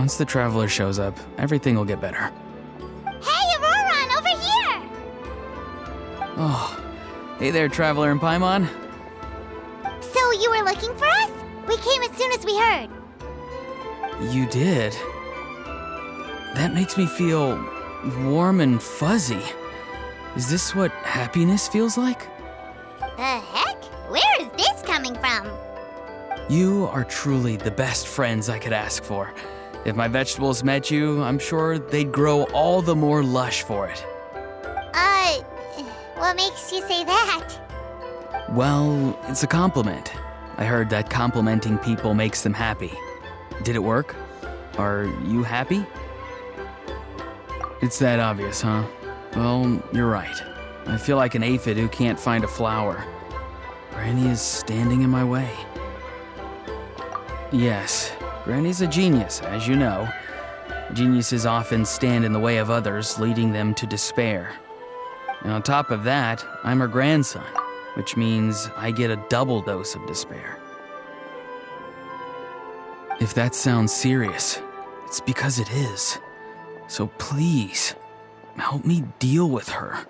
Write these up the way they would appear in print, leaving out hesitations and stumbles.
Once the traveler shows up, everything will get better. Hey, Auroran, over here! Oh, hey there, traveler in Paimon. So you were looking for us? We came as soon as we heard. You did? That makes me feel warm and fuzzy. Is this what happiness feels like? The heck? Where is this coming from? You are truly the best friends I could ask for. If my vegetables met you, I'm sure they'd grow all the more lush for it. What makes you say that? Well, it's a compliment. I heard that complimenting people makes them happy. Did it work? Are you happy? It's that obvious, huh? Well, you're right. I feel like an aphid who can't find a flower. Granny is standing in my way. Yes, Granny's a genius, as you know. Geniuses often stand in the way of others, leading them to despair. And on top of that, I'm her grandson, which means I get a double dose of despair. If that sounds serious, it's because it is. So please, help me deal with her.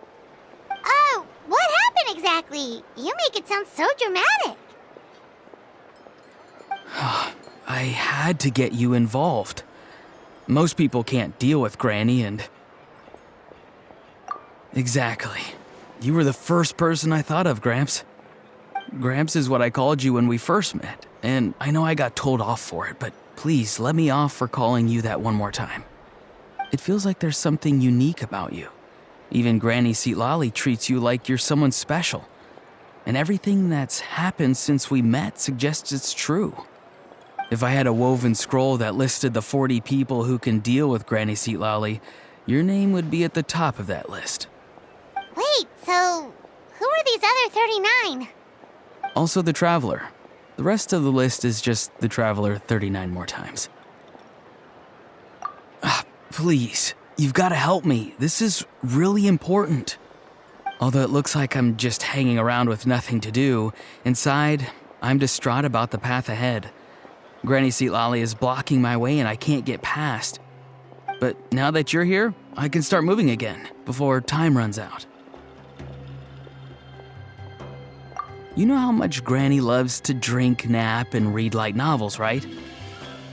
Oh, what happened exactly? You make it sound so dramatic. I had to get you involved. Most people can't deal with Granny and... Exactly. You were the first person I thought of, Gramps. Gramps is what I called you when we first met, and I know I got told off for it, but please let me off for calling you that one more time. It feels like there's something unique about you. Even Granny Seatlali treats you like you're someone special. And everything that's happened since we met suggests it's true. If I had a woven scroll that listed the 40 people who can deal with Granny Seatlali, your name would be at the top of that list. Wait, so who are these other 39? Also the Traveler. The rest of the list is just the Traveler 39 more times. Please, you've got to help me. This is really important. Although it looks like I'm just hanging around with nothing to do, inside, I'm distraught about the path ahead. Granny Seatlali is blocking my way and I can't get past. But now that you're here, I can start moving again, before time runs out. You know how much Granny loves to drink, nap, and read light novels, right?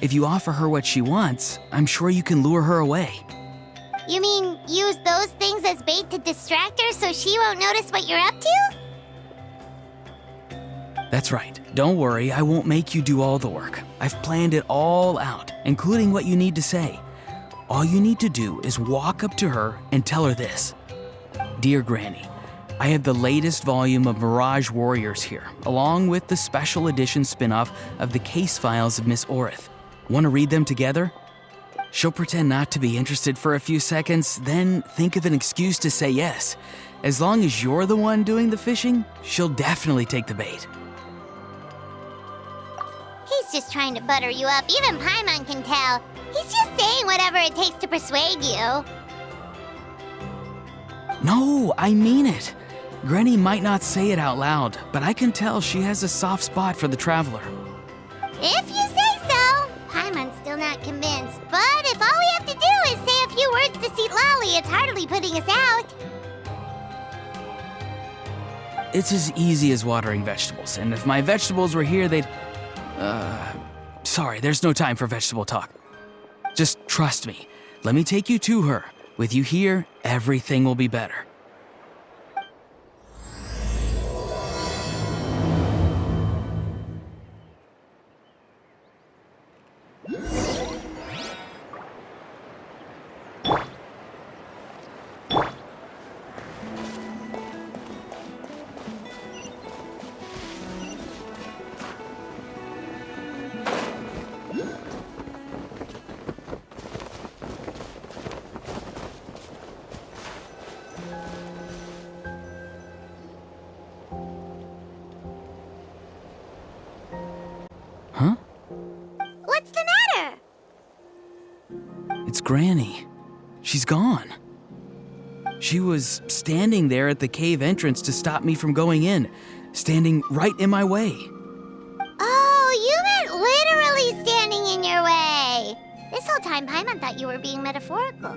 If you offer her what she wants, I'm sure you can lure her away. You mean use those things as bait to distract her so she won't notice what you're up to? That's right. Don't worry, I won't make you do all the work. I've planned it all out, including what you need to say. All you need to do is walk up to her and tell her this. Dear Granny, I have the latest volume of Mirage Warriors here, along with the special edition spin-off of the case files of Miss Orith. Want to read them together? She'll pretend not to be interested for a few seconds, then think of an excuse to say yes. As long as you're the one doing the fishing, she'll definitely take the bait. He's just trying to butter you up. Even Paimon can tell. He's just saying whatever it takes to persuade you. No, I mean it. Granny might not say it out loud, but I can tell she has a soft spot for the Traveler. If you say so. Paimon's still not convinced, but if all we have to do is say a few words to Seatlali, it's hardly putting us out. It's as easy as watering vegetables, and if my vegetables were here, they'd... Sorry, there's no time for vegetable talk. Just trust me. Let me take you to her. With you here, everything will be better. Huh? What's the matter? It's Granny. She's gone. She was standing there at the cave entrance to stop me from going in, standing right in my way. Oh, you meant literally standing in your way. This whole time, Paimon thought you were being metaphorical.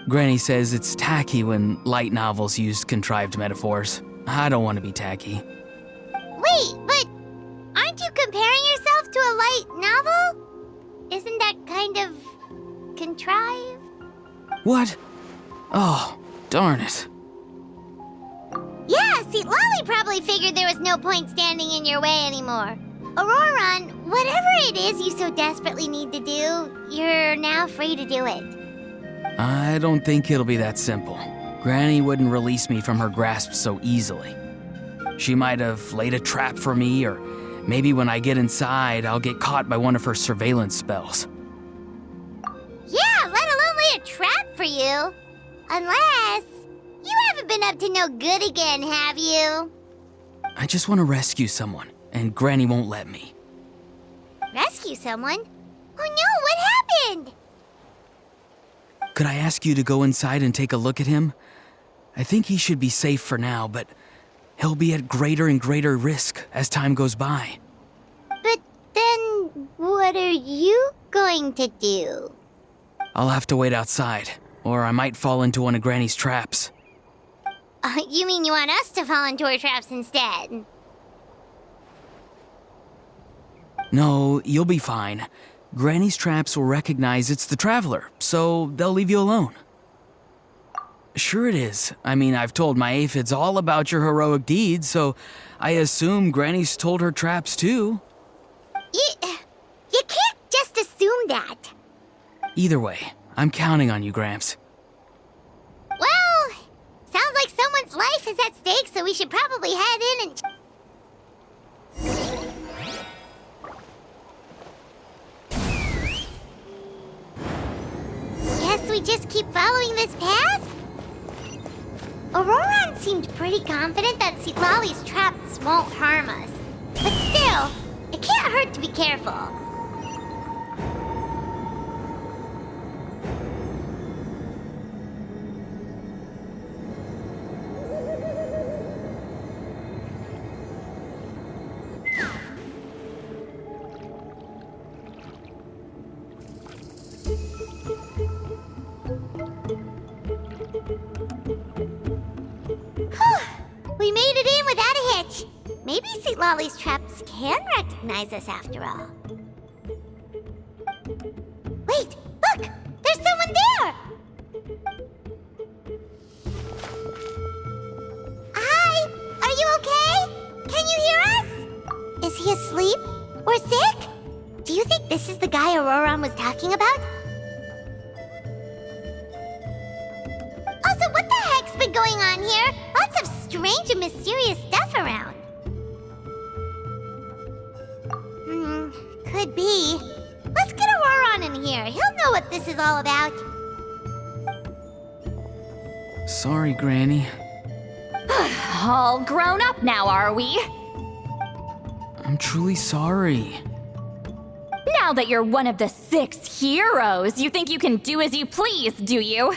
Granny says it's tacky when light novels use contrived metaphors. I don't want to be tacky. Wait, but aren't you comparing yourself to a light novel? Isn't that kind of contrived? What? Oh, darn it. Yeah, see, Lolly probably figured there was no point standing in your way anymore. Auroron, whatever it is you so desperately need to do, you're now free to do it. I don't think it'll be that simple. Granny wouldn't release me from her grasp so easily. She might have laid a trap for me, or maybe when I get inside, I'll get caught by one of her surveillance spells. Yeah, let alone lay a trap for you. Unless you haven't been up to no good again, have you? I just want to rescue someone, and Granny won't let me. Rescue someone? Oh no, what happened? Could I ask you to go inside and take a look at him? I think he should be safe for now, but he'll be at greater and greater risk as time goes by. But then, what are you going to do? I'll have to wait outside, or I might fall into one of Granny's traps. You mean you want us to fall into her traps instead? No, you'll be fine. Granny's traps will recognize it's the Traveler, so they'll leave you alone. Sure it is. I mean, I've told my aphids all about your heroic deeds, so I assume Granny's told her traps too. You can't just assume that. Either way, I'm counting on you, Gramps. Well, sounds like someone's life is at stake, so we should probably head in and... Guess we just keep following this path? Auroron seemed pretty confident that Lolly's traps won't harm us. But still, it can't hurt to be careful. We made it in without a hitch. Maybe St. Lolly's traps can recognize us after all. Wait, look! There's someone there! Hi! Are you okay? Can you hear us? Is he asleep? Or sick? Do you think this is the guy Auroron was talking about? Also, what the heck's been going on here? Lots of strange and mysterious stuff around. Could be. Let's get Auroron in here. He'll know what this is all about. Sorry, Granny. All grown up now, are we? I'm truly sorry. Now that you're one of the 6 heroes, you think you can do as you please, do you?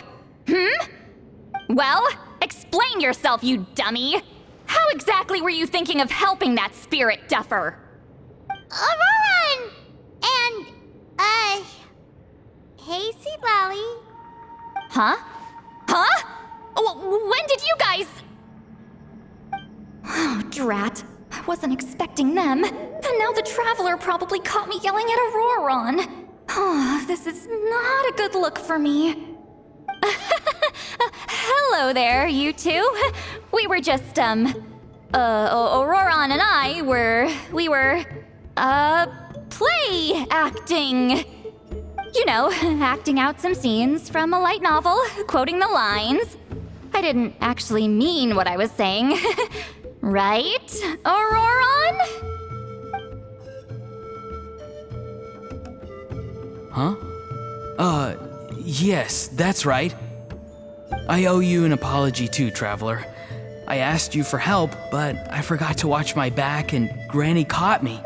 Well, explain yourself, you dummy! How exactly were you thinking of helping that spirit duffer? Auroron! And, hey, St. Lolly. Huh? Huh? When did you guys... Oh, drat. I wasn't expecting them. And now the Traveler probably caught me yelling at Auroron. Oh, this is not a good look for me. Hello there, you two. We were just, Auroron and I we were, play acting. You know, acting out some scenes from a light novel, quoting the lines. I didn't actually mean what I was saying. Right, Auroron? Huh? Yes, that's right. I owe you an apology too, Traveler. I asked you for help, but I forgot to watch my back and Granny caught me.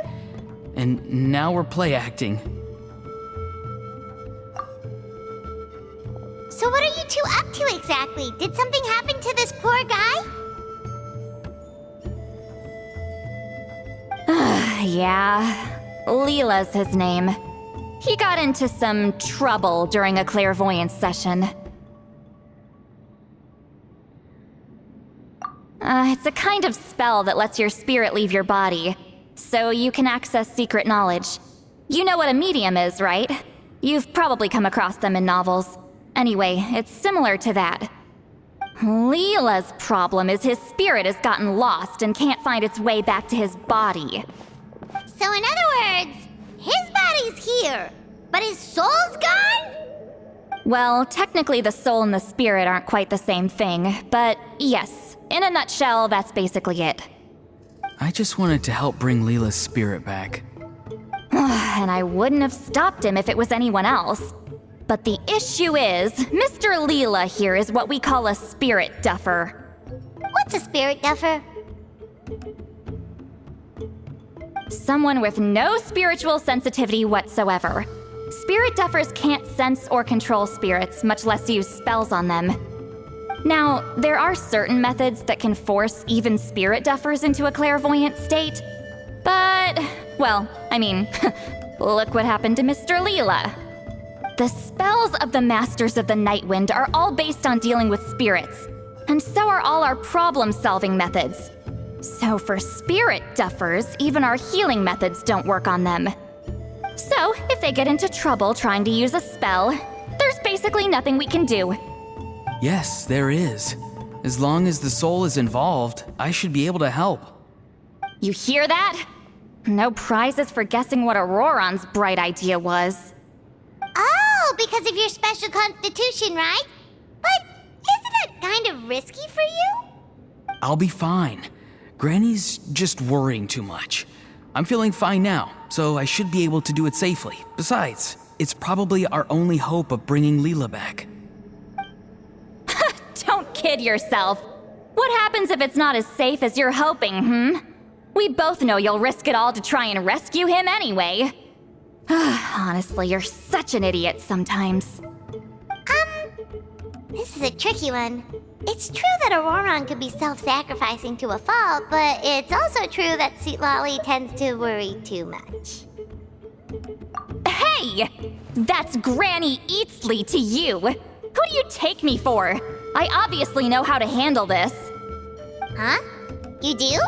And now we're play acting. So what are you two up to exactly? Did something happen to this poor guy? Yeah, Leela's his name. He got into some trouble during a clairvoyance session. It's a kind of spell that lets your spirit leave your body, so you can access secret knowledge. You know what a medium is, right? You've probably come across them in novels. Anyway, it's similar to that. Leela's problem is his spirit has gotten lost and can't find its way back to his body. So in other words, his body's here, but his soul's gone? Well, technically the soul and the spirit aren't quite the same thing, but yes, in a nutshell, that's basically it. I just wanted to help bring Leela's spirit back. And I wouldn't have stopped him if it was anyone else. But the issue is, Mr. Leela here is what we call a spirit duffer. What's a spirit duffer? Someone with no spiritual sensitivity whatsoever. Spirit duffers can't sense or control spirits, much less use spells on them. Now, there are certain methods that can force even spirit duffers into a clairvoyant state, but, well, I mean, look what happened to Mr. Leela. The spells of the Masters of the Nightwind are all based on dealing with spirits, and so are all our problem-solving methods. So for spirit duffers, even our healing methods don't work on them. So, if they get into trouble trying to use a spell, there's basically nothing we can do. Yes, there is. As long as the soul is involved, I should be able to help. You hear that? No prizes for guessing what Auroron's bright idea was. Oh, because of your special constitution, right? But isn't it kind of risky for you? I'll be fine. Granny's just worrying too much. I'm feeling fine now, so I should be able to do it safely. Besides, it's probably our only hope of bringing Leela back. Don't kid yourself. What happens if it's not as safe as you're hoping, We both know you'll risk it all to try and rescue him anyway. Honestly, you're such an idiot sometimes. This is a tricky one. It's true that Auroron could be self-sacrificing to a fault, but it's also true that Sweet Lolly tends to worry too much. Hey! That's Granny Eatsley to you! Who do you take me for? I obviously know how to handle this. Huh? You do?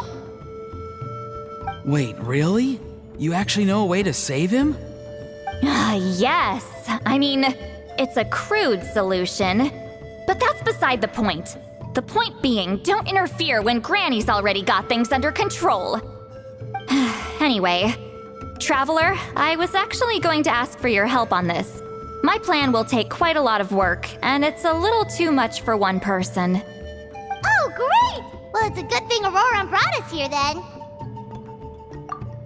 Wait, really? You actually know a way to save him? Yes. I mean, it's a crude solution. But that's beside the point. The point being, don't interfere when Granny's already got things under control. Anyway, Traveler, I was actually going to ask for your help on this. My plan will take quite a lot of work, and it's a little too much for one person. Oh, great! Well, it's a good thing Auroron brought us here then.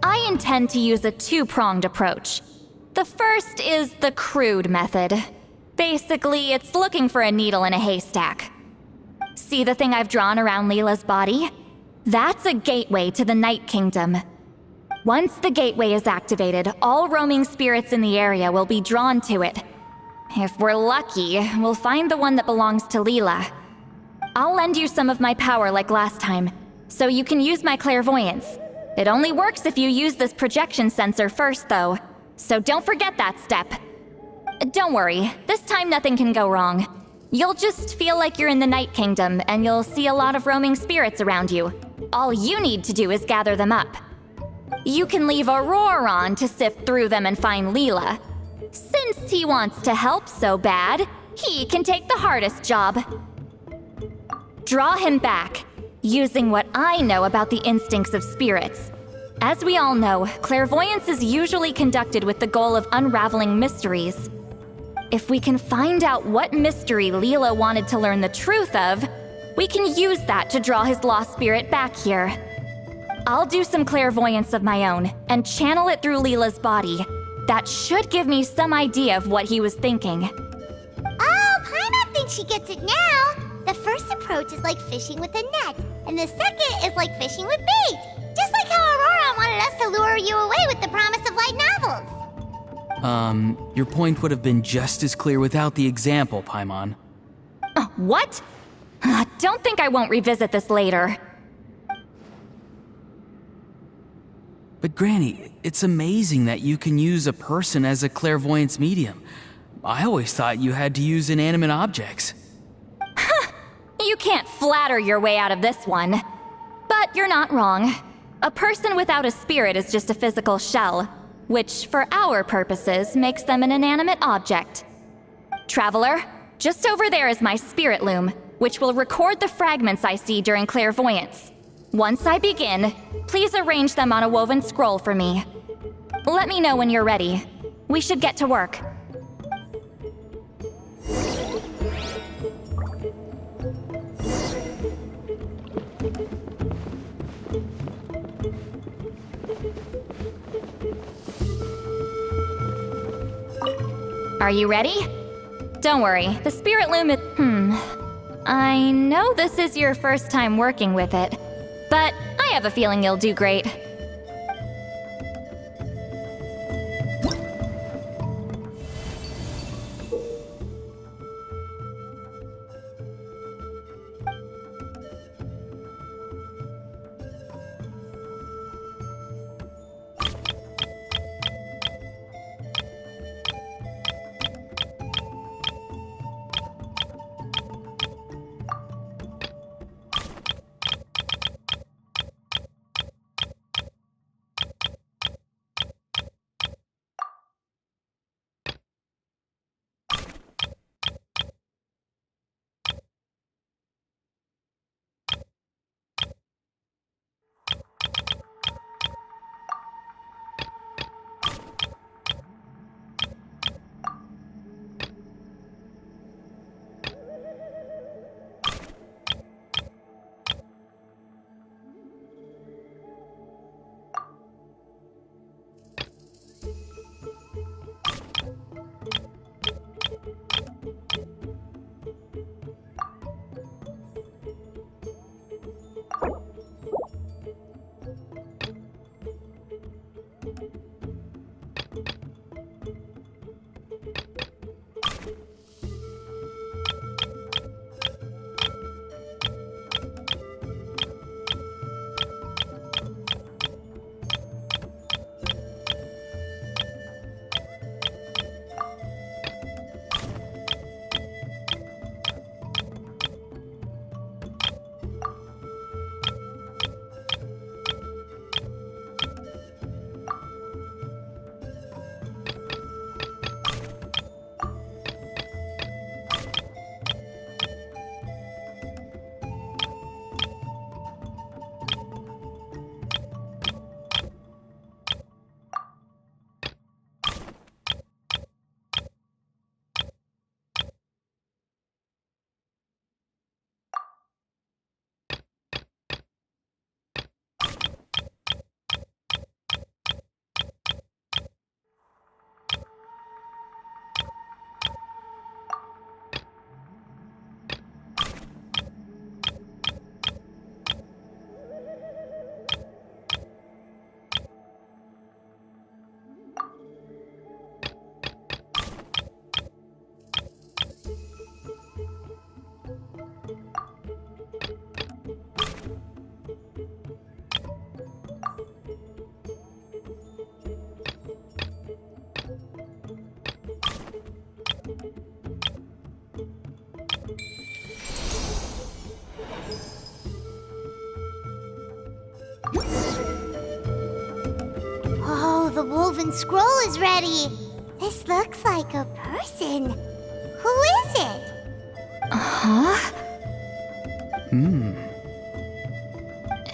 I intend to use a two-pronged approach. The first is the crude method. Basically, it's looking for a needle in a haystack. See the thing I've drawn around Leela's body? That's a gateway to the Night Kingdom. Once the gateway is activated, all roaming spirits in the area will be drawn to it. If we're lucky, we'll find the one that belongs to Leela. I'll lend you some of my power like last time, so you can use my clairvoyance. It only works if you use this projection sensor first, though, so don't forget that step. Don't worry, this time nothing can go wrong. You'll just feel like you're in the Night Kingdom, and you'll see a lot of roaming spirits around you. All you need to do is gather them up. You can leave Auroron to sift through them and find Leela. Since he wants to help so bad, he can take the hardest job. Draw him back, using what I know about the instincts of spirits. As we all know, clairvoyance is usually conducted with the goal of unraveling mysteries. If we can find out what mystery Leela wanted to learn the truth of, we can use that to draw his lost spirit back here. I'll do some clairvoyance of my own and channel it through Leela's body. That should give me some idea of what he was thinking. Oh, Paimon thinks she gets it now. The first approach is like fishing with a net, and the second is like fishing with bait. Just like how Auroron wanted us to lure you away with the promise of light novels. Your point would have been just as clear without the example, Paimon. What? Don't think I won't revisit this later. But Granny, it's amazing that you can use a person as a clairvoyance medium. I always thought you had to use inanimate objects. You can't flatter your way out of this one. But you're not wrong. A person without a spirit is just a physical shell, which, for our purposes, makes them an inanimate object. Traveler, just over there is my spirit loom, which will record the fragments I see during clairvoyance. Once I begin, please arrange them on a woven scroll for me. Let me know when you're ready. We should get to work. Are you ready? Don't worry, the spirit loom is... I know this is your first time working with it, but I have a feeling you'll do great. Oh, the woven scroll is ready. This looks like a person. Who is it? Huh?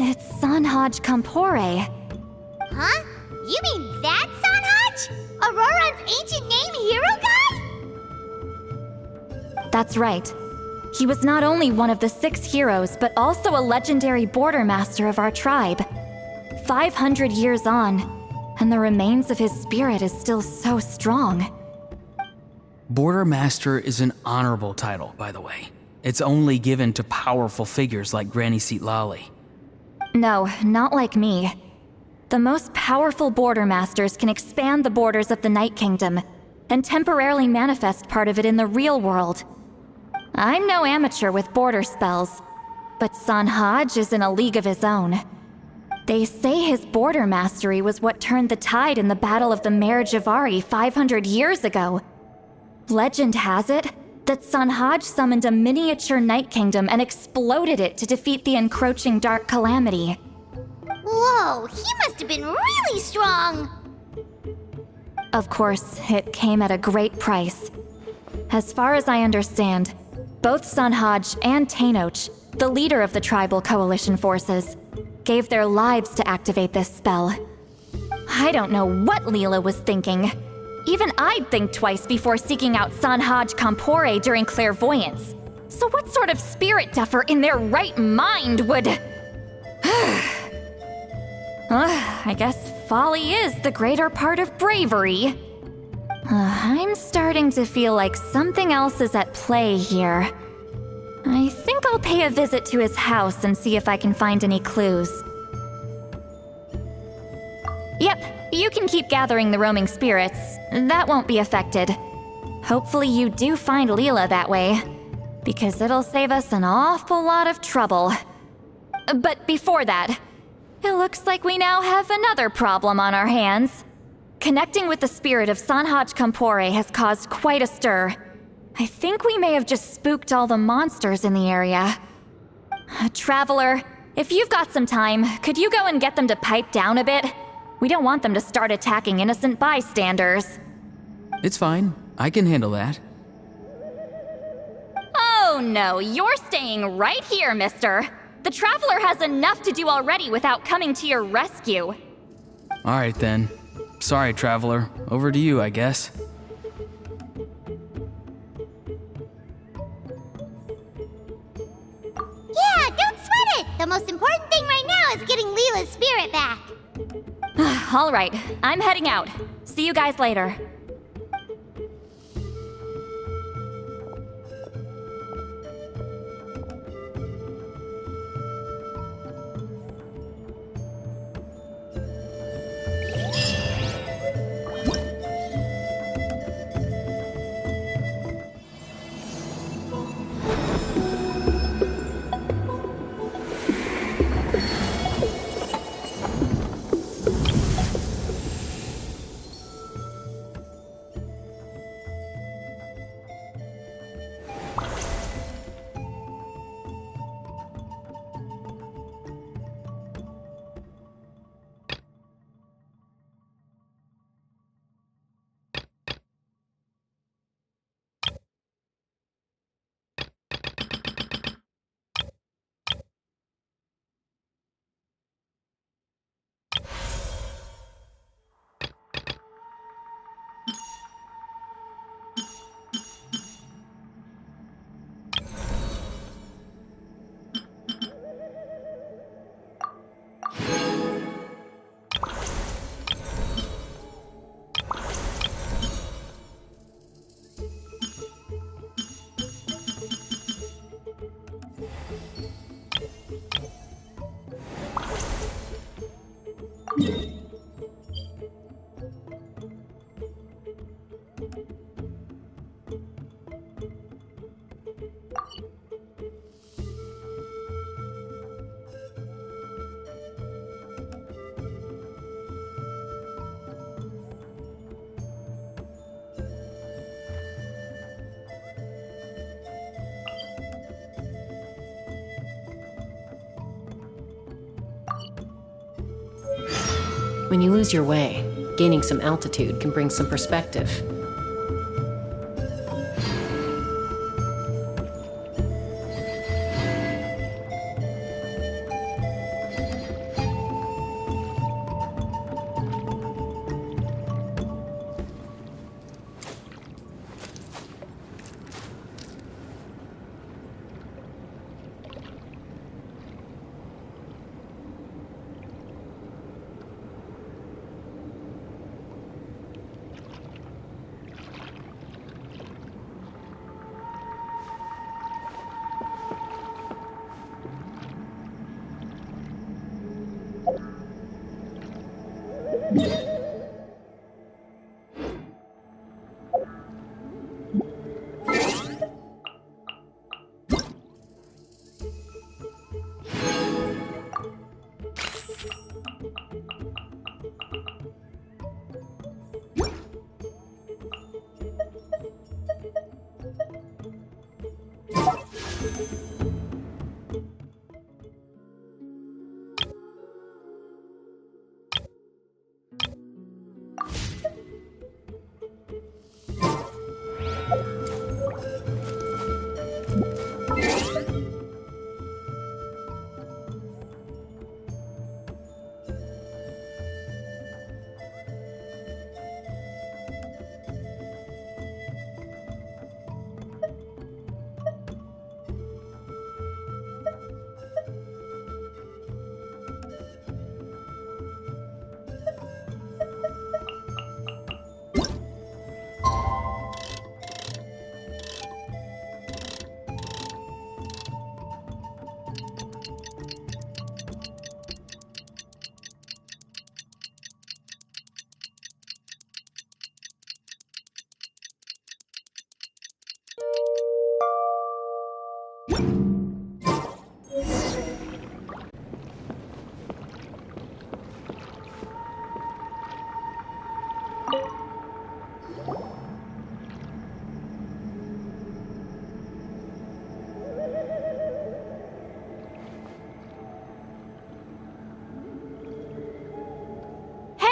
It's Sanhaj Kampore. Huh? You mean that Sanhaj? Auroran's ancient name hero guy? That's right. He was not only one of the 6 heroes, but also a legendary border master of our tribe. 500 years on, and the remains of his spirit is still so strong. Border Master is an honorable title, by the way. It's only given to powerful figures like Granny Seatlali. No, not like me. The most powerful border masters can expand the borders of the Night Kingdom and temporarily manifest part of it in the real world. I'm no amateur with border spells, but Sanhaj is in a league of his own. They say his border mastery was what turned the tide in the Battle of the Mare Javari 500 years ago. Legend has it that Sanhaj summoned a miniature Night Kingdom and exploded it to defeat the encroaching Dark Calamity. Whoa, he must have been really strong! Of course, it came at a great price. As far as I understand, both Sanhaj and Tainoch, the leader of the tribal coalition forces, gave their lives to activate this spell. I don't know what Leela was thinking. Even I'd think twice before seeking out Sanhaj Kampore during clairvoyance. So what sort of spirit duffer in their right mind would... I guess folly is the greater part of bravery. I'm starting to feel like something else is at play here. I think I'll pay a visit to his house and see if I can find any clues. Yep, you can keep gathering the roaming spirits. That won't be affected. Hopefully you do find Leela that way, because it'll save us an awful lot of trouble. But before that, it looks like we now have another problem on our hands. Connecting with the spirit of Sanhaj Kampore has caused quite a stir. I think we may have just spooked all the monsters in the area. Traveler, if you've got some time, could you go and get them to pipe down a bit? We don't want them to start attacking innocent bystanders. It's fine. I can handle that. Oh no, you're staying right here, mister. The Traveler has enough to do already without coming to your rescue. Alright then. Sorry, Traveler. Over to you, I guess. Yeah, don't sweat it! The most important thing right now is getting Leela's spirit back. Alright, I'm heading out. See you guys later. When you lose your way, gaining some altitude can bring some perspective.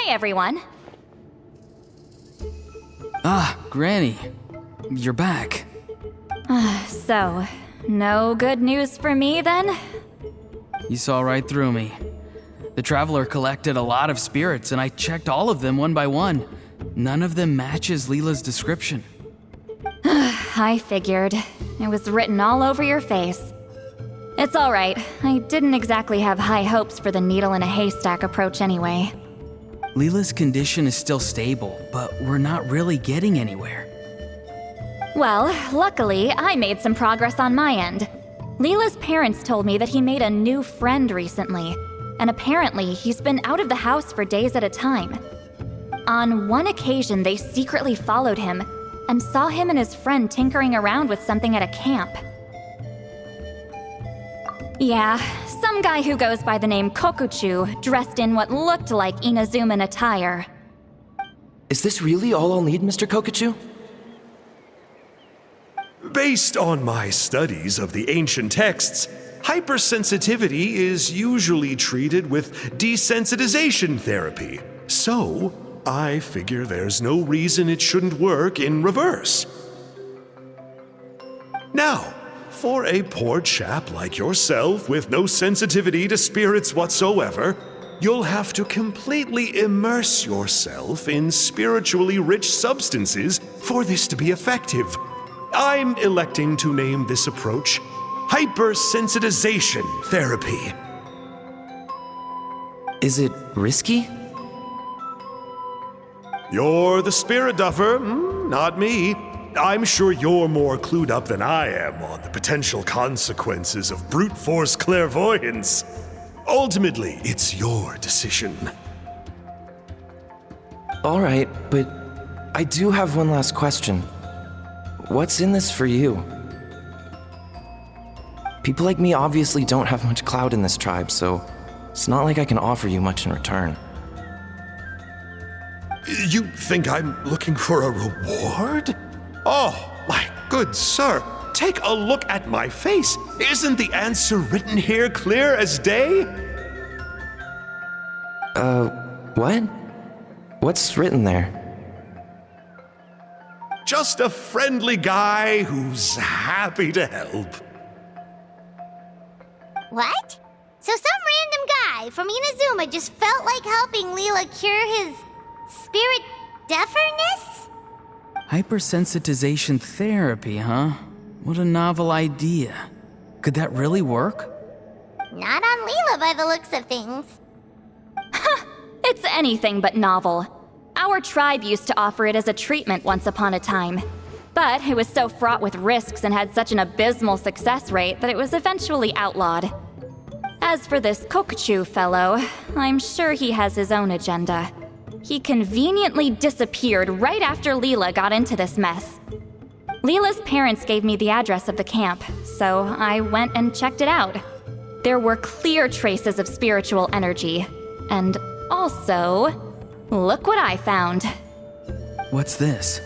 Hey, everyone. Ah, Granny. You're back. So, no good news for me then? You saw right through me. The Traveler collected a lot of spirits, and I checked all of them one by one. None of them matches Leela's description. I figured. It was written all over your face. It's alright. I didn't exactly have high hopes for the needle in a haystack approach anyway. Leela's condition is still stable, but we're not really getting anywhere. Well, luckily, I made some progress on my end. Leela's parents told me that he made a new friend recently, and apparently he's been out of the house for days at a time. On one occasion, they secretly followed him and saw him and his friend tinkering around with something at a camp. Yeah, some guy who goes by the name Kokuchu, dressed in what looked like Inazuman attire. Is this really all I'll need, Mr. Kokuchu? Based on my studies of the ancient texts, hypersensitivity is usually treated with desensitization therapy. So, I figure there's no reason it shouldn't work in reverse. Now, for a poor chap like yourself with no sensitivity to spirits whatsoever, you'll have to completely immerse yourself in spiritually rich substances for this to be effective. I'm electing to name this approach hypersensitization therapy. Is it risky? You're the spirit duffer, not me. I'm sure you're more clued up than I am on the potential consequences of brute force clairvoyance. Ultimately, it's your decision. All right, but I do have one last question. What's in this for you? People like me obviously don't have much clout in this tribe, so it's not like I can offer you much in return. You think I'm looking for a reward? Oh, my good sir, take a look at my face. Isn't the answer written here clear as day? What? What's written there? Just a friendly guy who's happy to help. What? So some random guy from Inazuma just felt like helping Leela cure his spirit deafness? Hypersensitization therapy, huh? What a novel idea. Could that really work? Not on Leela by the looks of things. It's anything but novel. Our tribe used to offer it as a treatment once upon a time. But it was so fraught with risks and had such an abysmal success rate that it was eventually outlawed. As for this Kokuchu fellow, I'm sure he has his own agenda. He conveniently disappeared right after Leela got into this mess. Leela's parents gave me the address of the camp, so I went and checked it out. There were clear traces of spiritual energy. And also, look what I found. What's this?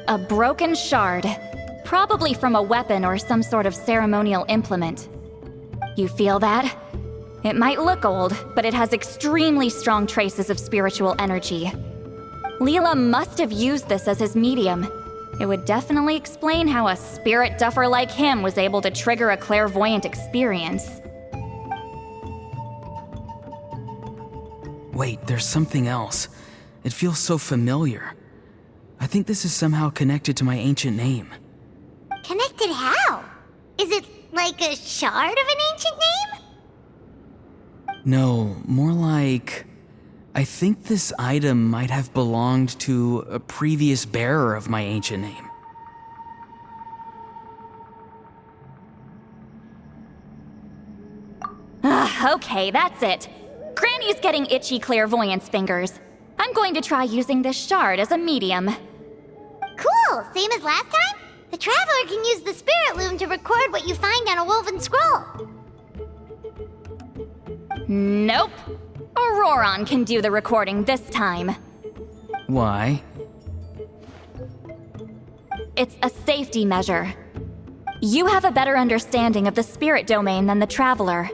A broken shard, probably from a weapon or some sort of ceremonial implement. You feel that? It might look old, but it has extremely strong traces of spiritual energy. Leela must have used this as his medium. It would definitely explain how a spirit duffer like him was able to trigger a clairvoyant experience. Wait, there's something else. It feels so familiar. I think this is somehow connected to my ancient name. Connected how? Is it like a shard of an ancient name? No, more like... I think this item might have belonged to a previous bearer of my ancient name. Okay, that's it. Granny's getting itchy clairvoyance fingers. I'm going to try using this shard as a medium. Cool, same as last time? The Traveler can use the Spirit Loom to record what you find on a woven scroll. Nope. Auroron can do the recording this time. Why? It's a safety measure. You have a better understanding of the spirit domain than the Traveler.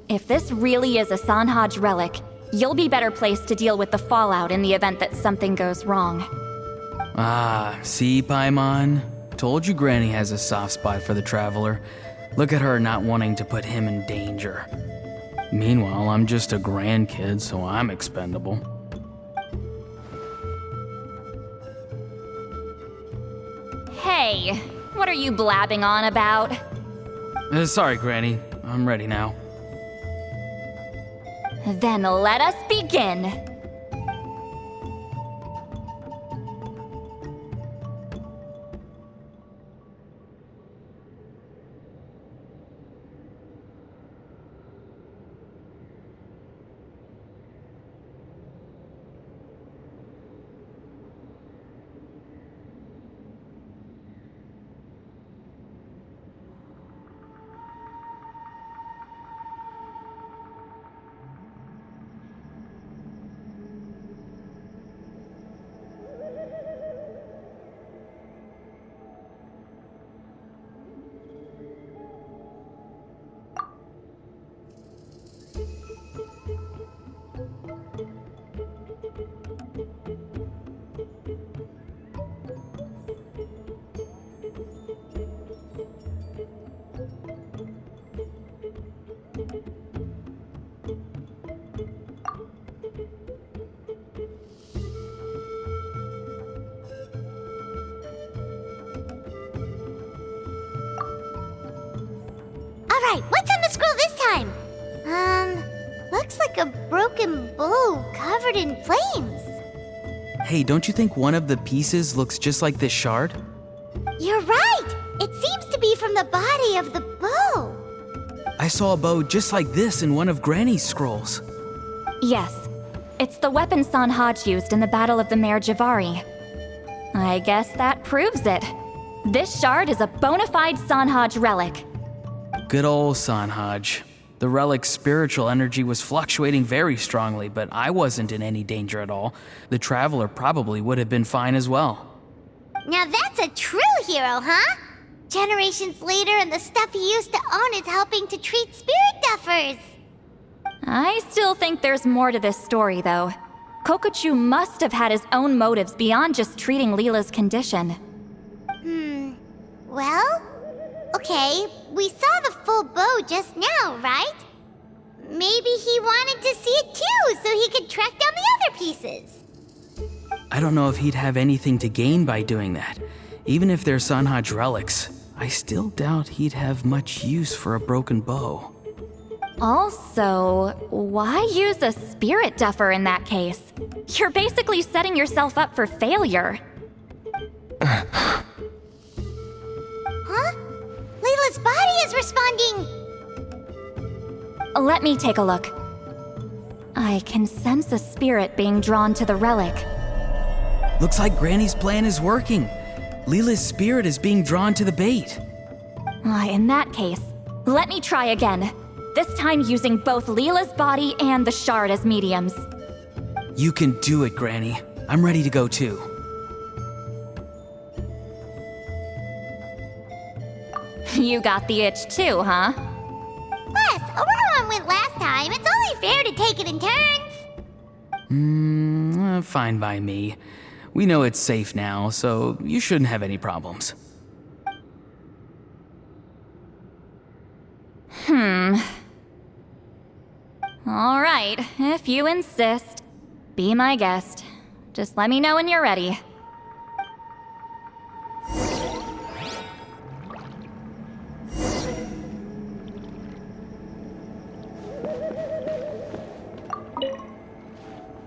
If this really is a Sanhaj relic, you'll be better placed to deal with the fallout in the event that something goes wrong. Ah, see, Paimon? Told you Granny has a soft spot for the Traveler. Look at her not wanting to put him in danger. Meanwhile, I'm just a grandkid, so I'm expendable. Hey, what are you blabbing on about? Sorry, Granny. I'm ready now. Then let us begin. Alright, what's on the scroll this time? Looks like a broken bow covered in flames. Hey, don't you think one of the pieces looks just like this shard? You're right! It seems to be from the body of the bow. I saw a bow just like this in one of Granny's scrolls. Yes, it's the weapon Sanhaj used in the Battle of the Mare Javari. I guess that proves it. This shard is a bona fide Sanhaj relic. Good old Sanhaj. The relic's spiritual energy was fluctuating very strongly, but I wasn't in any danger at all. The Traveler probably would have been fine as well. Now that's a true hero, huh? Generations later and the stuff he used to own is helping to treat spirit duffers. I still think there's more to this story, though. Kokochu must have had his own motives beyond just treating Leela's condition. Well, okay, we saw the full bow just now, right? Maybe he wanted to see it too, so he could track down the other pieces. I don't know if he'd have anything to gain by doing that. Even if they're Sanhaj relics, I still doubt he'd have much use for a broken bow. Also, why use a spirit duffer in that case? You're basically setting yourself up for failure. Huh? Leela's body is responding! Let me take a look. I can sense a spirit being drawn to the relic. Looks like Granny's plan is working. Leela's spirit is being drawn to the bait. In that case, let me try again. This time using both Leela's body and the shard as mediums. You can do it, Granny. I'm ready to go too. You got the itch too, huh? Plus, Auroron went last time. It's only fair to take it in turns. Fine by me. We know it's safe now, so you shouldn't have any problems. All right, if you insist. Be my guest. Just let me know when you're ready.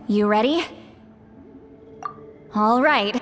You ready? All right.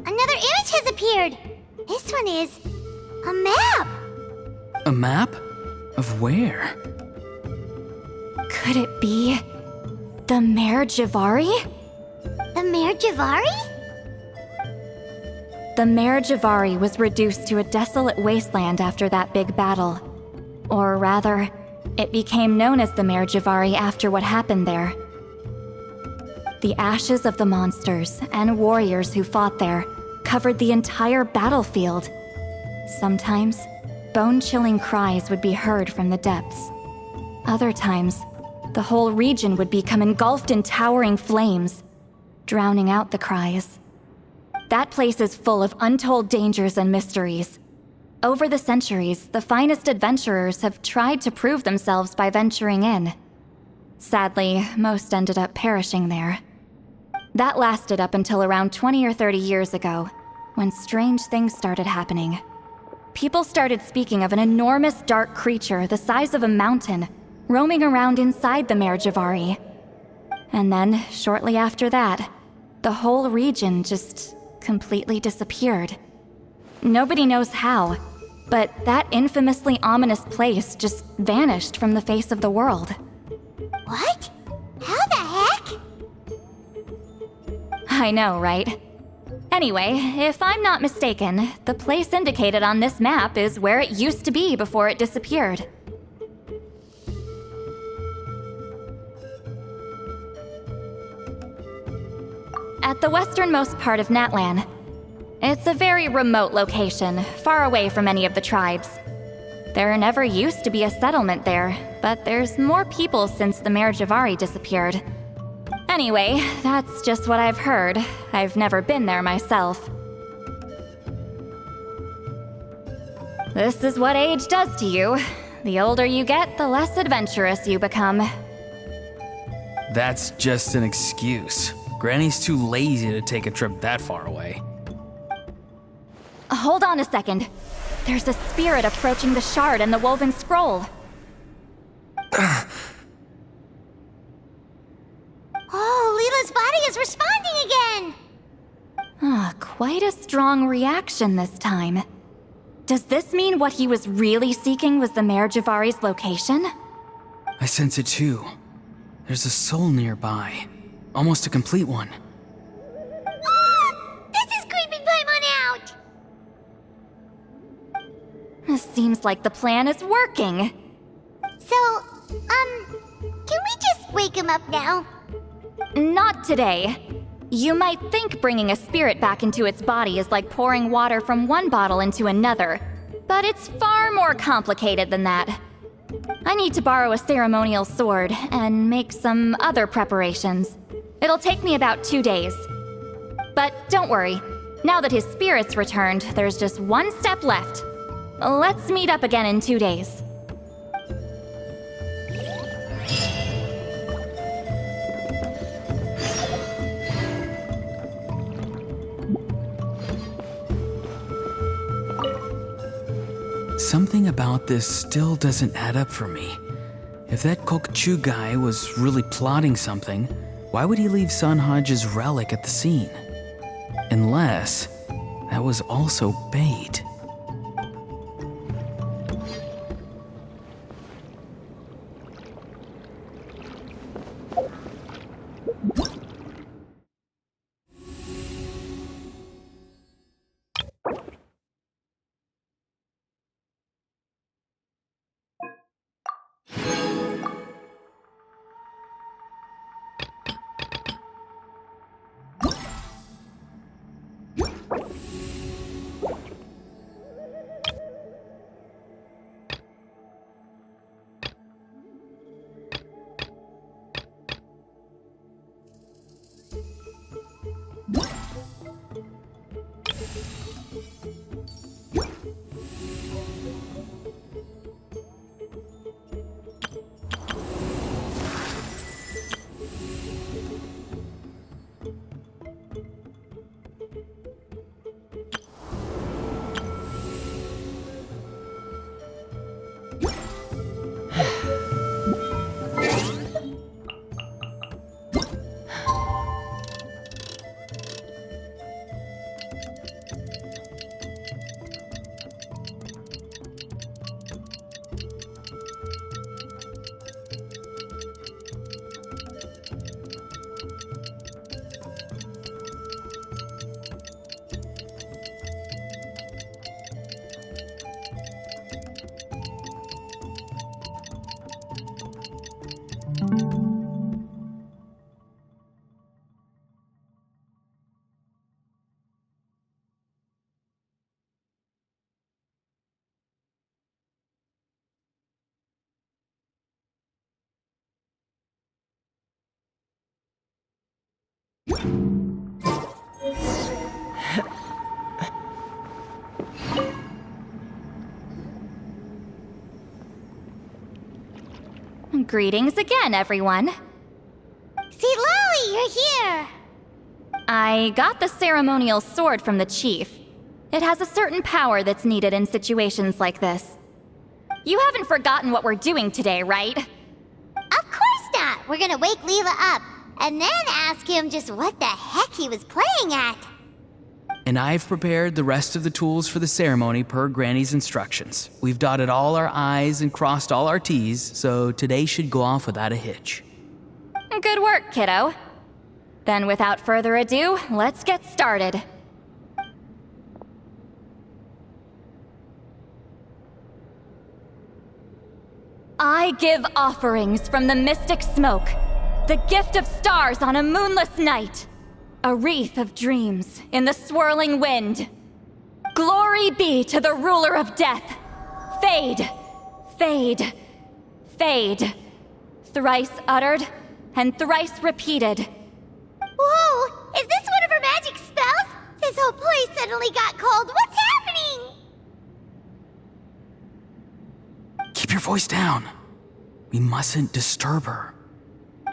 Another image has appeared. This one is a map. A map? Of where? Could it be the Mare Javari? The Mare Javari? The Mare Javari was reduced to a desolate wasteland after that big battle. Or rather, it became known as the Mare Javari after what happened there. The ashes of the monsters and warriors who fought there covered the entire battlefield. Sometimes, bone-chilling cries would be heard from the depths. Other times, the whole region would become engulfed in towering flames, drowning out the cries. That place is full of untold dangers and mysteries. Over the centuries, the finest adventurers have tried to prove themselves by venturing in. Sadly, most ended up perishing there. That lasted up until around 20 or 30 years ago, when strange things started happening. People started speaking of an enormous dark creature the size of a mountain, roaming around inside the Mare Javari. And then, shortly after that, the whole region just completely disappeared. Nobody knows how, but that infamously ominous place just vanished from the face of the world. What? How the heck? I know, right? Anyway, if I'm not mistaken, the place indicated on this map is where it used to be before it disappeared. At the westernmost part of Natlan. It's a very remote location, far away from any of the tribes. There never used to be a settlement there, but there's more people since the Mare Javari disappeared. Anyway, that's just what I've heard. I've never been there myself. This is what age does to you. The older you get, the less adventurous you become. That's just an excuse. Granny's too lazy to take a trip that far away. Hold on a second. There's a spirit approaching the shard and the woven scroll. Oh, Leela's body is responding again! Quite a strong reaction this time. Does this mean what he was really seeking was the Mayor Javari's location? I sense it too. There's a soul nearby. Almost a complete one. This is creeping Paimon out! This seems like the plan is working. So, can we just wake him up now? Not today. You might think bringing a spirit back into its body is like pouring water from one bottle into another, but it's far more complicated than that. I need to borrow a ceremonial sword and make some other preparations. It'll take me about 2 days. But don't worry, now that his spirit's returned, there's just one step left. Let's meet up again in 2 days. Something about this still doesn't add up for me. If that Kokchu guy was really plotting something, why would he leave Sanhaja's relic at the scene? Unless that was also bait. Greetings again, everyone. See, Lolly, you're here! I got the ceremonial sword from the chief. It has a certain power that's needed in situations like this. You haven't forgotten what we're doing today, right? Of course not! We're gonna wake Leela up, and then ask him just what the heck he was playing at. And I've prepared the rest of the tools for the ceremony per Granny's instructions. We've dotted all our I's and crossed all our T's, so today should go off without a hitch. Good work, kiddo. Then without further ado, let's get started. I give offerings from the mystic smoke, the gift of stars on a moonless night, a wreath of dreams in the swirling wind. Glory be to the ruler of death. Fade, fade, fade. Thrice uttered and thrice repeated. Whoa! Is this one of her magic spells? This whole place suddenly got cold. What's happening? Keep your voice down. We mustn't disturb her.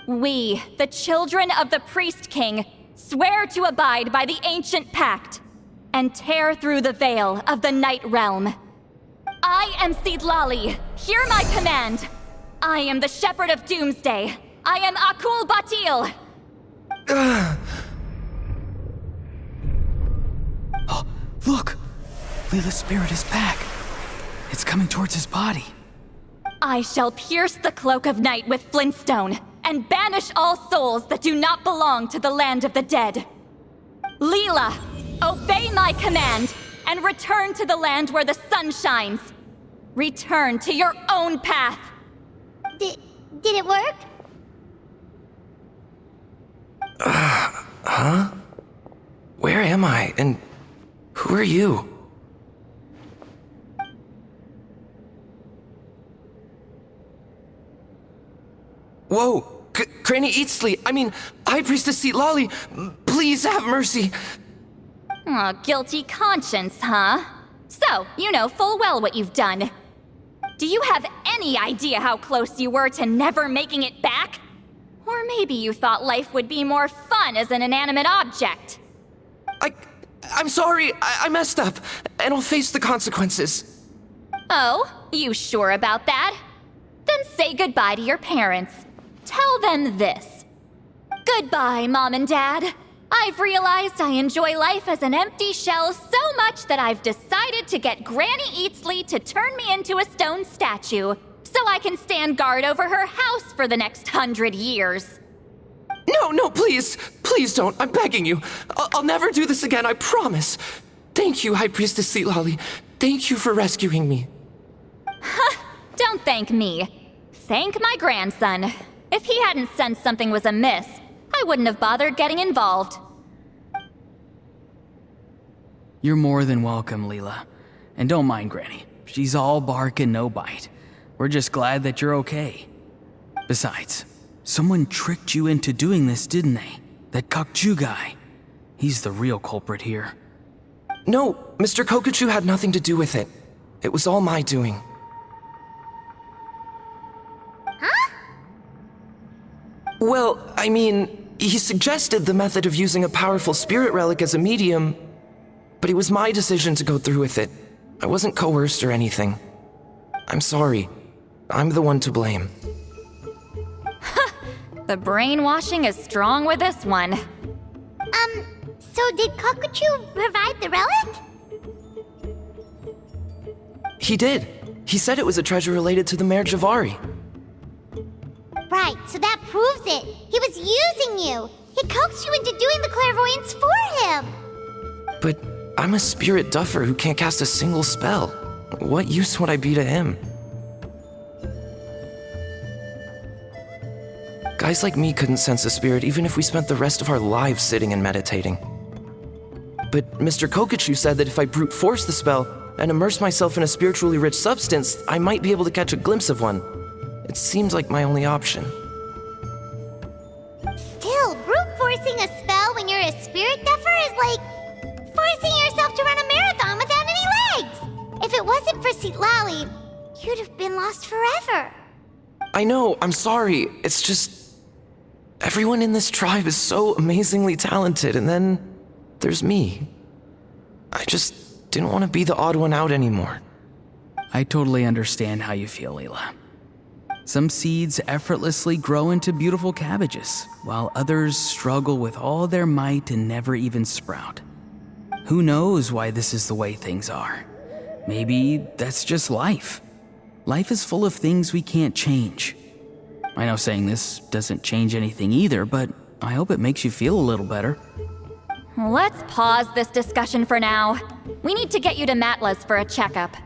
We, the children of the Priest King, swear to abide by the ancient pact and tear through the veil of the Night Realm. I am Seedlali. Hear my command. I am the Shepherd of Doomsday. I am Akul Batil. Oh, look! Lila's spirit is back. It's coming towards his body. I shall pierce the cloak of night with flintstone and banish all souls that do not belong to the land of the dead. Lila, obey my command and return to the land where the sun shines. Return to your own path. Did it work? Huh? Where am I? And who are you? Whoa! Granny Eatsley, High Priestess Lolly, please have mercy! Aw, guilty conscience, huh? So, you know full well what you've done. Do you have any idea how close you were to never making it back? Or maybe you thought life would be more fun as an inanimate object. I'm sorry, I messed up, and I'll face the consequences. Oh, you sure about that? Then say goodbye to your parents. Tell them this. Goodbye, Mom and Dad. I've realized I enjoy life as an empty shell so much that I've decided to get Granny Eatsley to turn me into a stone statue, so I can stand guard over her house for the next 100 years. No, please! Please don't, I'm begging you. I'll never do this again, I promise. Thank you, High Priestess Lolly. Thank you for rescuing me. Don't thank me. Thank my grandson. If he hadn't sensed something was amiss, I wouldn't have bothered getting involved. You're more than welcome, Lila. And don't mind Granny. She's all bark and no bite. We're just glad that you're okay. Besides, someone tricked you into doing this, didn't they? That Kokju guy. He's the real culprit here. No, Mr. Kokuchu had nothing to do with it. It was all my doing. Well, he suggested the method of using a powerful spirit relic as a medium, but it was my decision to go through with it. I wasn't coerced or anything. I'm sorry. I'm the one to blame. The brainwashing is strong with this one. So did Kokuchu provide the relic? He did. He said it was a treasure related to the Mare Javari. Right, so that proves it. He was using you. He coaxed you into doing the clairvoyance for him. But I'm a spirit duffer who can't cast a single spell. What use would I be to him? Guys like me couldn't sense a spirit even if we spent the rest of our lives sitting and meditating. But Mr. Kokuchu said that if I brute force the spell and immerse myself in a spiritually rich substance, I might be able to catch a glimpse of one. It seems like my only option. Still, brute forcing a spell when you're a spirit duffer is like forcing yourself to run a marathon without any legs. If it wasn't for Lolly, you'd have been lost forever. I know, I'm sorry. It's just... everyone in this tribe is so amazingly talented, and then there's me. I just didn't want to be the odd one out anymore. I totally understand how you feel, Lila. Some seeds effortlessly grow into beautiful cabbages, while others struggle with all their might and never even sprout. Who knows why this is the way things are? Maybe that's just life. Life is full of things we can't change. I know saying this doesn't change anything either, but I hope it makes you feel a little better. Let's pause this discussion for now. We need to get you to Matla's for a checkup.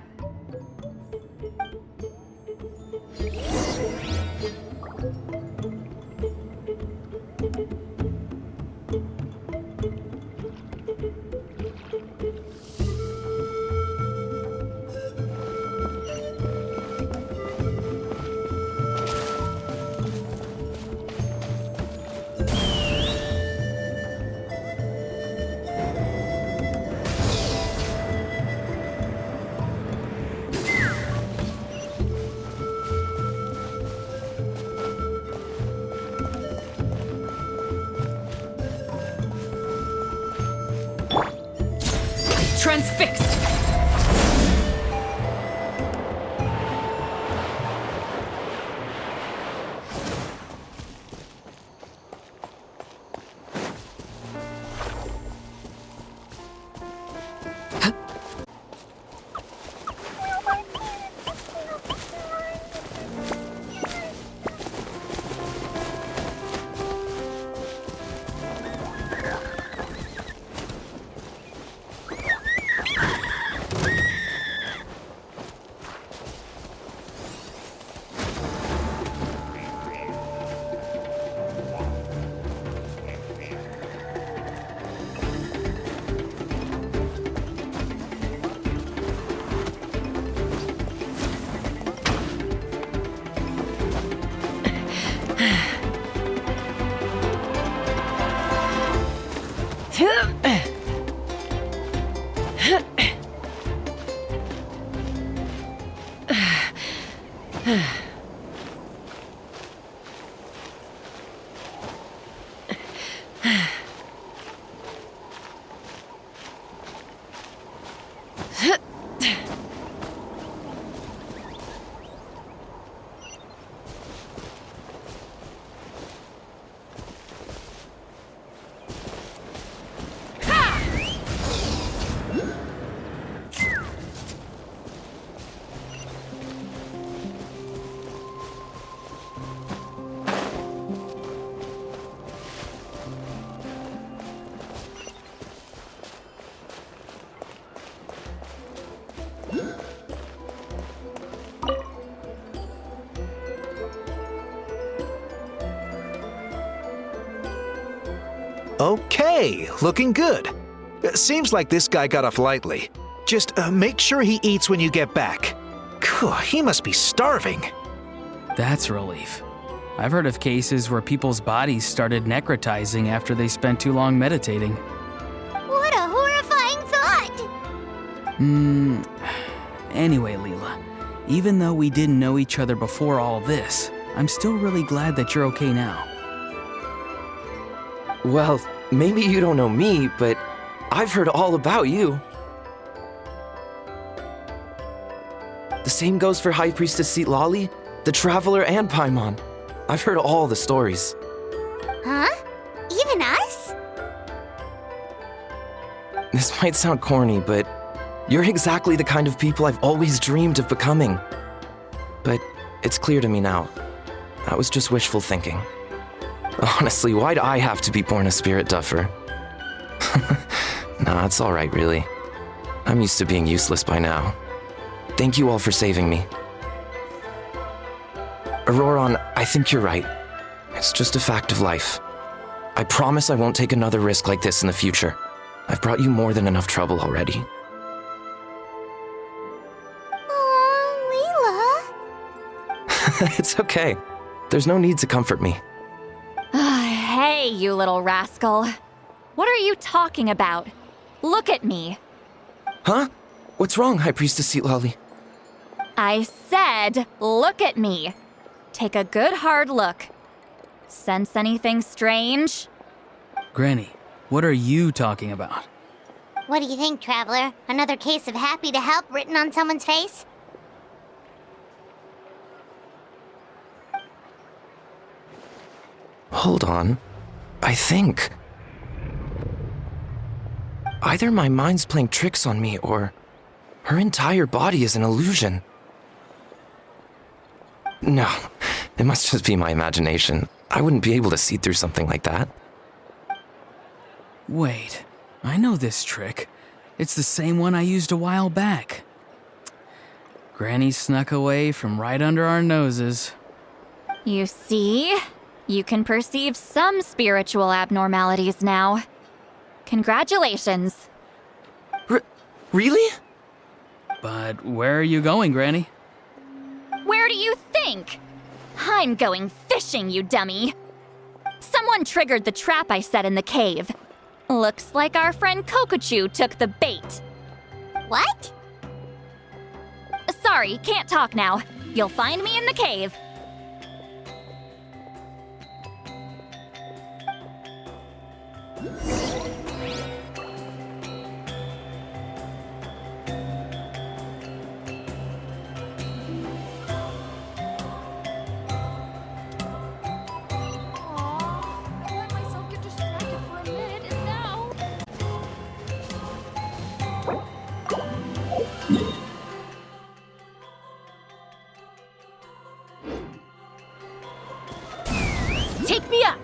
Transfixed! Okay, looking good. Seems like this guy got off lightly. Just make sure he eats when you get back. He must be starving. That's a relief. I've heard of cases where people's bodies started necrotizing after they spent too long meditating. What a horrifying thought! Anyway, Leela, even though we didn't know each other before all this, I'm still really glad that you're okay now. Well, maybe you don't know me, but I've heard all about you. The same goes for High Priestess Citlali, the Traveler, and Paimon. I've heard all the stories. Huh? Even us? This might sound corny, but you're exactly the kind of people I've always dreamed of becoming. But it's clear to me now. That was just wishful thinking. Honestly, why'd I have to be born a spirit duffer? Nah, it's alright, really. I'm used to being useless by now. Thank you all for saving me. Auroron, I think you're right. It's just a fact of life. I promise I won't take another risk like this in the future. I've brought you more than enough trouble already. Oh, Leela. It's okay. There's no need to comfort me. Hey, you little rascal. What are you talking about? Look at me. Huh? What's wrong, High Priestess Citlali? I said, look at me. Take a good hard look. Sense anything strange? Granny, what are you talking about? What do you think, Traveler? Another case of happy to help written on someone's face? Hold on. I think... either my mind's playing tricks on me, or her entire body is an illusion. No, it must just be my imagination. I wouldn't be able to see through something like that. Wait, I know this trick. It's the same one I used a while back. Granny snuck away from right under our noses. You see? You can perceive some spiritual abnormalities now. Congratulations. Really? But where are you going, Granny? Where do you think? I'm going fishing, you dummy. Someone triggered the trap I set in the cave. Looks like our friend Kokochu took the bait. What? Sorry, can't talk now. You'll find me in the cave. Take me up!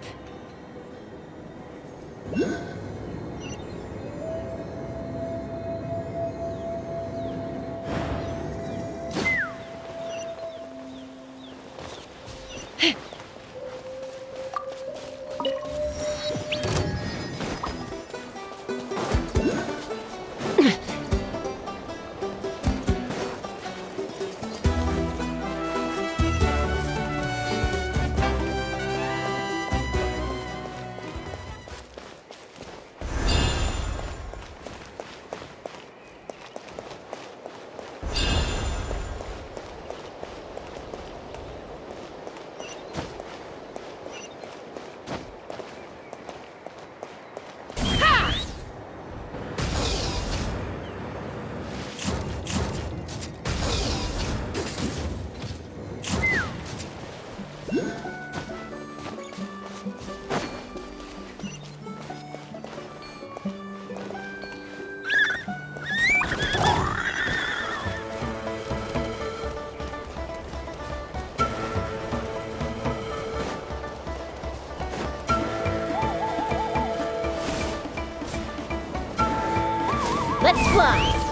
Let's fly!